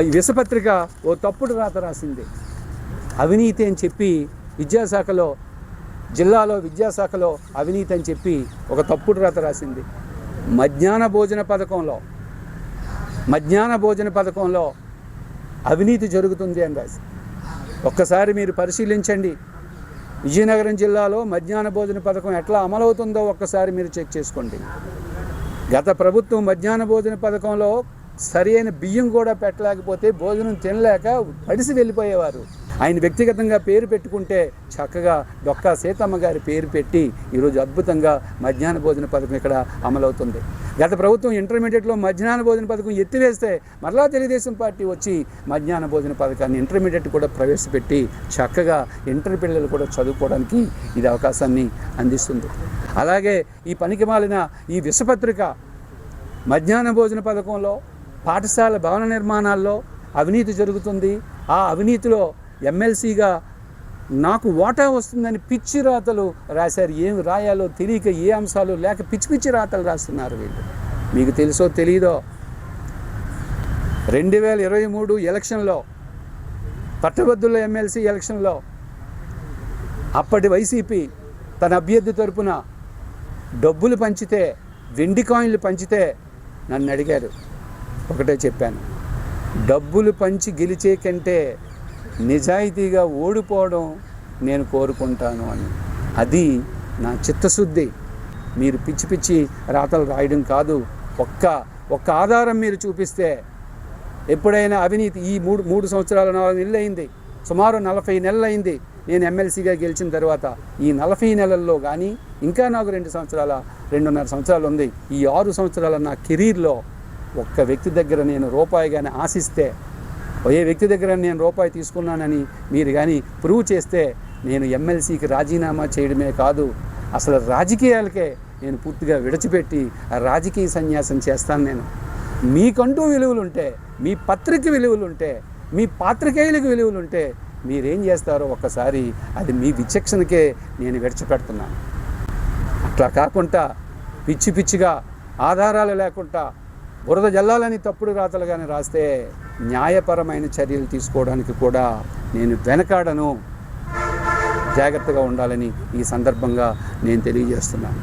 ఈ విషపత్రిక ఓ తప్పుడు రాత రాసింది. అవినీతి అని చెప్పి విద్యాశాఖలో, జిల్లాలో విద్యాశాఖలో అవినీతి అని చెప్పి ఒక తప్పుడు రాత రాసింది. మధ్యాహ్న భోజన పథకంలో అవినీతి జరుగుతుంది అని రాసి. ఒక్కసారి మీరు పరిశీలించండి, విజయనగరం జిల్లాలో మధ్యాహ్న భోజన పథకం ఎట్లా అమలవుతుందో ఒక్కసారి మీరు చెక్ చేసుకోండి. గత ప్రభుత్వం మధ్యాహ్న భోజన పథకంలో సరి అయిన బియ్యం కూడా పెట్టలేకపోతే భోజనం తినలేక పడిసి వెళ్ళిపోయేవారు. ఆయన వ్యక్తిగతంగా పేరు పెట్టుకుంటే చక్కగా డొక్కా సీతమ్మ గారి పేరు పెట్టి ఈరోజు అద్భుతంగా మధ్యాహ్న భోజన పథకం ఇక్కడ అమలవుతుంది. గత ప్రభుత్వం ఇంటర్మీడియట్లో మధ్యాహ్న భోజన పథకం ఎత్తివేస్తే మరలా తెలుగుదేశం పార్టీ వచ్చి మధ్యాహ్న భోజన పథకాన్ని ఇంటర్మీడియట్ కూడా ప్రవేశపెట్టి చక్కగా ఇంటర్ పిల్లలు కూడా చదువుకోవడానికి ఇది అవకాశాన్ని అందిస్తుంది. అలాగే ఈ పనికిమాలిన ఈ విషపత్రిక మధ్యాహ్న భోజన పథకంలో పాఠశాల భవన నిర్మాణాల్లో అవినీతి జరుగుతుంది. ఆ అవినీతిలో ఎమ్మెల్సీగా నాకు వాటా వస్తుందని పిచ్చి రాతలు రాశారు. ఏమి రాయాలో తెలియక, ఏ అంశాలు లేక పిచ్చి పిచ్చి రాతలు రాస్తున్నారు వీళ్ళు. మీకు తెలుసో తెలీదో 2023 ఎలక్షన్లో, పట్టభద్రుల ఎమ్మెల్సీ ఎలక్షన్లో అప్పటి వైసీపీ తన అభ్యర్థి తరపున డబ్బులు పంచితే, వెండి కాయిన్లు పంచితే నన్ను అడిగారు. ఒకటే చెప్పాను, డబ్బులు పంచి గెలిచే కంటే నిజాయితీగా ఓడిపోవడం నేను కోరుకుంటాను అని. అది నా చిత్తశుద్ధి. మీరు పిచ్చి పిచ్చి రాతలు రాయడం కాదు. ఒక్క ఆధారం మీరు చూపిస్తే, ఎప్పుడైనా అవినీతి ఈ మూడు సంవత్సరాల 4 నెలలు అయింది, సుమారు 40 నెలలు అయింది నేను ఎమ్మెల్సీగా గెలిచిన తర్వాత. ఈ 40 నెలల్లో కానీ ఇంకా నాకు 2.5 సంవత్సరాలు ఉంది. ఈ 6 సంవత్సరాల నా కెరీర్లో ఒక్క వ్యక్తి దగ్గర నేను రూపాయి కానీ ఆశిస్తే, ఏ వ్యక్తి దగ్గర నేను రూపాయి తీసుకున్నానని మీరు కానీ ప్రూవ్ చేస్తే, నేను ఎమ్మెల్సీకి రాజీనామా చేయడమే కాదు, అసలు రాజకీయాలకే నేను పూర్తిగా విడిచిపెట్టి రాజకీయ సన్యాసం చేస్తాను. నేను మీకంటూ విలువలుంటే, మీ పత్రిక విలువలుంటే, మీ పాత్రికేయులకు విలువలుంటే మీరేం చేస్తారో ఒక్కసారి అది మీ విచక్షణకే నేను విడిచిపెడుతున్నాను. అట్లా కాకుండా పిచ్చి పిచ్చిగా ఆధారాలు లేకుండా బురద జల్లాలని తప్పుడు రాతలు కానీ రాస్తే న్యాయపరమైన చర్యలు తీసుకోవడానికి కూడా నేను వెనకాడను. జాగ్రత్తగా ఉండాలని ఈ సందర్భంగా నేను తెలియజేస్తున్నాను.